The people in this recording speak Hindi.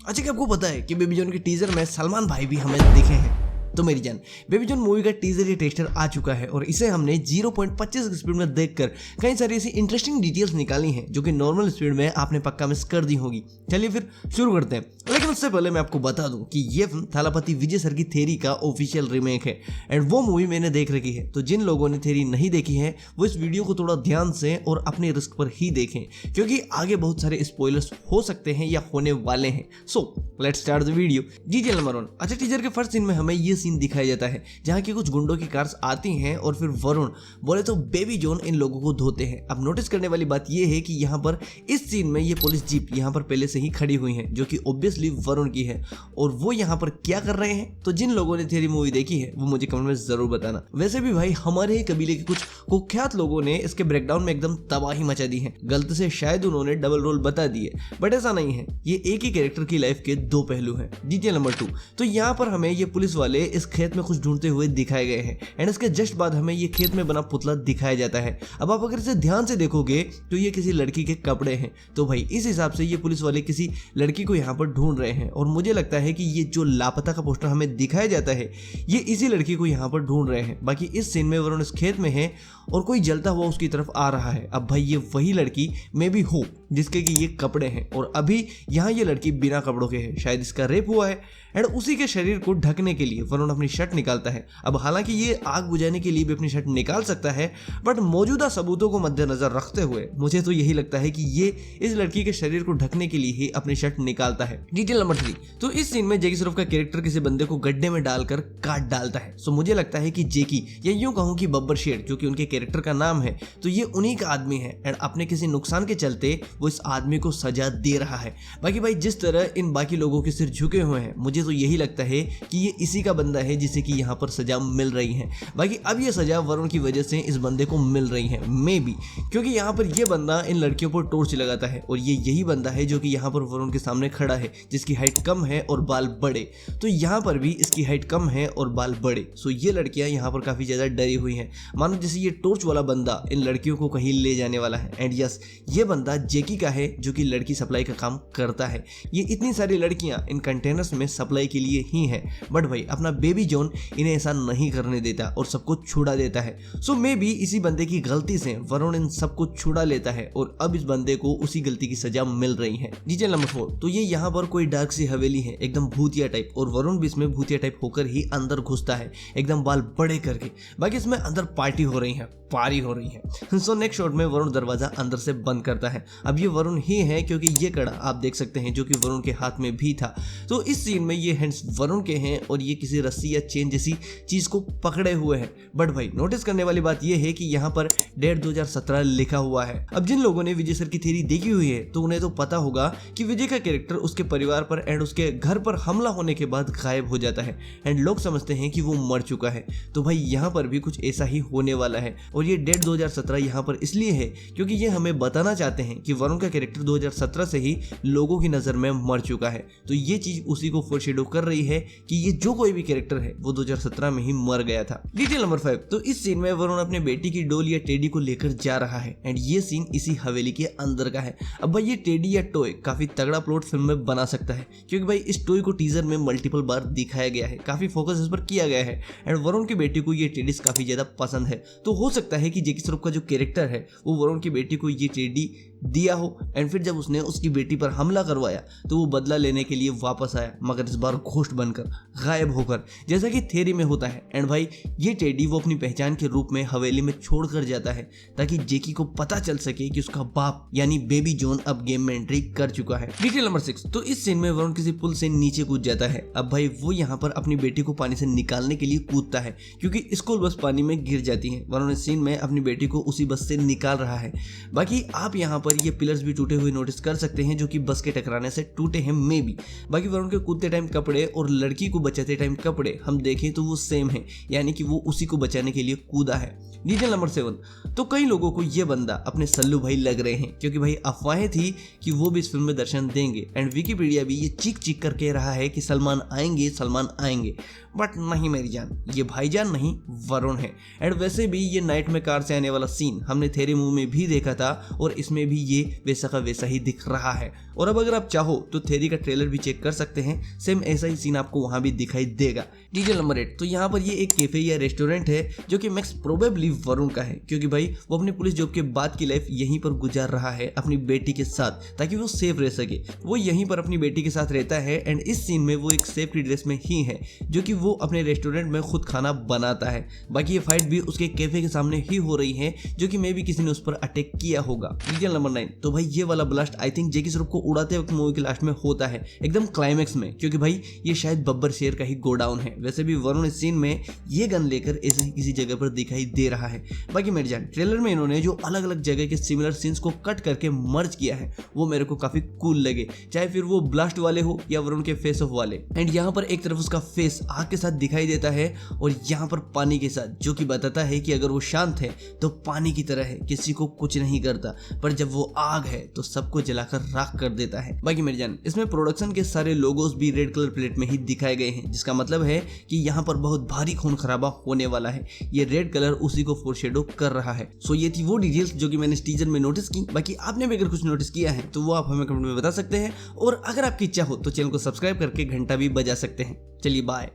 अच्छा, क्या आपको पता है कि बेबी जॉन के टीजर में सलमान भाई भी हमें दिखे हैं? तो मेरी जान, बेबी जॉन मूवी का टीजर या टेस्टर आ चुका है और इसे हमने 0.25 की स्पीड में देखकर कई सारी ऐसी इंटरेस्टिंग डिटेल्स निकाली हैं जो कि नॉर्मल स्पीड में आपने पक्का मिस कर दी होगी। चलिए फिर शुरू करते हैं, लेकिन उससे पहले मैं आपको बता दूं कि ये फिल्म थालापति विजय सर की थेरी का ऑफिशियल रीमेक है एंड वो मूवी मैंने देख रखी है। तो जिन लोगों ने थेरी नहीं देखी है वो इस वीडियो को थोड़ा ध्यान से और अपने रिस्क पर ही देखें, क्योंकि आगे बहुत सारे स्पॉयलर्स हो सकते हैं या होने वाले हैं। So let's start the video. Detail number 1। अच्छा, टीजर के फर्स्ट सीन में हमें ये सीन दिखाया जाता है जहां की कुछ गुंडों की कार्स आती हैं और फिर वरुण बोले तो बेबी जॉन इन लोगों को धोते हैं। अब नोटिस करने वाली बात यह है कि यहाँ पर इस सीन में ये पुलिस जीप यहाँ पर पहले से ही खड़ी हुई है जो कि ऑब्वियसली वरुण की है और वो यहाँ पर क्या कर रहे हैं। तो जिन लोगों ने थेरी मूवी देखी है वो मुझे कमेंट में जरूर बताना। वैसे भी भाई हमारे ही कबीले के कुछ कुख्यात लोगों ने इसके ब्रेकडाउन में एकदम तबाही मचा दी है। गलती से शायद उन्होंने डबल रोल बता दिए, बट ऐसा नहीं है, ये एक ही कैरेक्टर की लाइफ के दो पहलू हैं। Detail number 2। तो यहाँ पर हमें ये पुलिस वाले इस खेत में कुछ ढूंढते हुए दिखाए गए हैं एंड इसके जस्ट बाद हमें ये खेत में बना पुतला दिखाया जाता है। अब आप अगर इसे ध्यान से देखोगे तो ये किसी लड़की के कपड़े हैं। तो भाई इस हिसाब से ये पुलिस वाले किसी लड़की को यहाँ पर ढूंढ रहे हैं और मुझे लगता है कि ये जो लापता का पोस्टर हमें दिखाया जाता है ये इसी लड़की को यहाँ पर ढूंढ रहे हैं। बाकी इस सीन में वरुण इस खेत में है और कोई जलता हुआ उसकी तरफ आ रहा है। अब भाई ये वही लड़की मे भी हो जिसके कि ये कपड़े हैं और अभी यहाँ ये लड़की बिना कपड़ों के है, शायद इसका रेप हुआ है एंड उसी के शरीर को ढकने के लिए वरुण अपनी शर्ट निकालता है। अब हालांकि ये आग बुझाने के लिए भी अपनी शर्ट निकाल सकता है, बट मौजूदा सबूतों को मद्देनजर रखते हुए मुझे तो यही लगता है कि ये इस लड़की के शरीर को ढकने के लिए ही अपनी शर्ट निकालता है। Detail number 3। तो इस सीन में जैकी श्रॉफ का कैरेक्टर किसी बंदे को गड्ढे में डालकर काट डालता है। सो मुझे लगता है कि जैकी या यूं कहूं कि बब्बर शेर जो कि उनके कैरेक्टर का नाम है, तो ये उन्हीं का आदमी है एंड अपने किसी नुकसान के चलते वो इस आदमी को सजा दे रहा है। बाकी भाई जिस तरह इन बाकी लोगों के सिर झुके हुए हैं मुझे तो यही लगता है कि ये इसी का बंदा है जिसे कि यहाँ पर सजा मिल रही है। बाकी अब ये सजा वरुण की वजह से इस बंदे को मिल रही है, मे बी क्योंकि यहाँ पर ये बंदा इन लड़कियों पर टॉर्च लगाता है और ये यही बंदा है जो कि यहाँ पर वरुण के सामने खड़ा है जिसकी हाइट कम है और बाल बड़े। तो यहाँ पर भी इसकी हाइट कम है और बाल बड़े। सो ये लड़कियां यहाँ पर काफी ज्यादा डरी हुई हैं, मानो जैसे ये टॉर्च वाला बंदा इन लड़कियों को कहीं ले जाने वाला है। एंड यस, ये बंदा जैकी का है जो कि लड़की सप्लाई का काम करता है। ये इतनी सारी लड़कियां इन कंटेनर्स में सप्लाई के लिए ही है, बट भाई अपना बेबी जॉन इन्हें ऐसा नहीं करने देता और सबको छुड़ा देता है। सो मे बी इसी बंदे की गलती से वरुण इन सबको छुड़ा लेता है और अब इस बंदे को उसी गलती की सजा मिल रही है। Detail number 4। तो ये यहाँ पर कोई डार्क सी हवेली है एकदम भूतिया टाइप और वरुण भी इसमें भूतिया टाइप होकर ही अंदर घुसता है एकदम बाल बड़े करके। बाकी इसमें अंदर पार्टी हो रही है, पारी हो रही है। सो नेक्स्ट शॉट में वरुण दरवाजा अंदर से बंद करता है। अब ये वरुण ही है क्योंकि ये कड़ा आप देख सकते हैं जो कि वरुण के हाथ में भी था। तो इस सीन में ये हैंड्स वरुण के हैं और ये किसी रस्सी या चेन जैसी चीज को पकड़े हुए हैं। बट भाई नोटिस करने वाली बात यह है कि यहाँ पर डेट 2017 लिखा हुआ है। अब जिन लोगों ने विजय सर की थ्योरी देखी हुई है तो उन्हें तो पता होगा कि विजय का कैरेक्टर उसके परिवार पर एंड उसके घर पर हमला होने के बाद गायब हो जाता है एंड लोग समझते हैं कि वो मर चुका है। तो भाई यहाँ पर भी कुछ ऐसा ही होने वाला है और ये डेट 2017 यहाँ पर इसलिए है क्योंकि ये हमें बताना चाहते हैं कि वरुण का कैरेक्टर 2017 से ही लोगों की नजर में मर चुका है। तो ये चीज उसी को फोरशैडो कर रही है कि ये जो कोई भी कैरेक्टर है वो 2017 में ही मर गया था। Detail number 5। तो इस सीन में वरुण अपने बेटी की डॉल या टेडी को लेकर जा रहा है एंड ये सीन इसी हवेली के अंदर का है। अब भाई ये टेडी या टॉय काफी तगड़ा प्लॉट फिल्म में बना सकता है क्योंकि भाई इस टॉय को टीजर में मल्टीपल बार दिखाया गया है, काफी फोकस इस पर किया गया है एंड वरुण की बेटी को ये टेडीज काफी ज्यादा पसंद है। तो हो सकता है कि जैकी श्रॉफ का जो कैरेक्टर है वो वरुण की बेटी को ये टेडी दिया हो एंड फिर जब उसने उसकी बेटी पर हमला करवाया तो वो बदला लेने के लिए वापस आया, मगर इस बार घोस्ट बनकर, गायब होकर, जैसा कि थ्योरी में होता है। एंड भाई ये टेडी वो अपनी पहचान के रूप में हवेली में छोड़ कर जाता है ताकि जैकी को पता चल सके कि उसका बाप यानी बेबी जॉन अब गेम में एंट्री कर चुका है। Detail number 6। तो इस सीन में वरुण किसी पुल से नीचे कूद जाता है। अब भाई वो यहाँ पर अपनी बेटी को पानी से निकालने के लिए कूदता है क्योंकि स्कूल बस पानी में गिर जाती है। वरुण इस सीन में अपनी बेटी को उसी बस से निकाल रहा है। बाकी आप यहाँ पर ये पिलर्स भी टूटे हुए नोटिस कर सकते हैं जो कि बस के टकराने से टूटे हैं मे बी। बाकी वरुण के कूदते टाइम कपड़े और लड़की को बचाते टाइम कपड़े हम देखें तो वो सेम है, यानी कि वो उसी को बचाने के लिए कूदा है। Detail number 7। तो कई लोगों को ये बंदा अपने सल्लू भाई लग रहे हैं क्योंकि भाई अफवाहें थी कि वो भी इस फिल्म में दर्शन देंगे एंड विकिपीडिया भी ये चीख चीख कर कह रहा है कि सलमान आएंगे, सलमान आएंगे। बट नहीं मेरी जान, ये भाईजान नहीं वरुण है। एंड वैसे भी ये नाइट में कार से आने वाला सीन हमने थेरी मूवी में भी देखा था और इसमें भी ये वैसा का वैसा ही दिख रहा है। और अब अगर आप चाहो तो थेरी का ट्रेलर भी चेक कर सकते हैं, सेम ऐसा ही सीन आपको वहां भी दिखाई देगा। डिटेल नंबर 8, तो यहाँ पर ये एक कैफे या रेस्टोरेंट है जो कि मैक्स प्रोबेबली वरुण का है, क्योंकि भाई वो अपनी पुलिस जॉब के बाद की लाइफ यहीं पर गुजार रहा है अपनी बेटी के साथ, ताकि वो सेफ रह सके। वो यहीं पर अपनी बेटी के साथ रहता है एंड इस सीन में वो एक सेफ्टी ड्रेस में ही है, जो कि वो अपने रेस्टोरेंट में खुद खाना बनाता है। बाकी ये फाइट भी उसके कैफे के सामने ही हो रही है, जो कि मे भी किसी ने उस पर अटैक किया होगा। डिटेल नंबर 9, तो भाई ये वाला ब्लास्ट आई थिंक जैकी श्रॉफ को उड़ाते वक्त मूवी के लास्ट में होता है, एकदम क्लाइमेक्स में, क्योंकि भाई ये शायद बब्बर शेर का ही गोडाउन है। वैसे भी वरुण इस सीन में ये गन लेकर ऐसे ही किसी जगह पर दिखाई दे रहा है। बाकी मेरी जान, ट्रेलर में इन्होंने जो अलग अलग जगह के सिमिलर सीन्स को कट करके मर्ज किया है वो मेरे को काफी कूल लगे, चाहे फिर वो ब्लास्ट वाले हो या वरुण के फेस ऑफ वाले। एंड यहाँ पर एक तरफ उसका फेस आग के साथ दिखाई देता है और यहाँ पर पानी के साथ, जो कि बताता है कि अगर वो शांत है तो पानी की तरह है, किसी को कुछ नहीं करता, पर जब वो आग है तो सबको जलाकर राख कर देता है। बाकी मेरी जान, इसमें प्रोडक्शन के सारे लोगोस भी रेड कलर प्लेट में ही दिखाए गए हैं, जिसका मतलब है कि यहाँ पर बहुत भारी खून खराबा होने वाला है। ये रेड कलर उसी को फोरशेडो कर रहा है। सो ये थी वो डिटेल्स जो कि मैंने इस टीजर में नोटिस की। बाकी आपने भी अगर कुछ नोटिस किया है तो वो आप हमें कमेंट में बता सकते हैं, और अगर आपकी इच्छा हो तो चैनल को सब्सक्राइब करके घंटा भी बजा सकते हैं। चलिए बाय।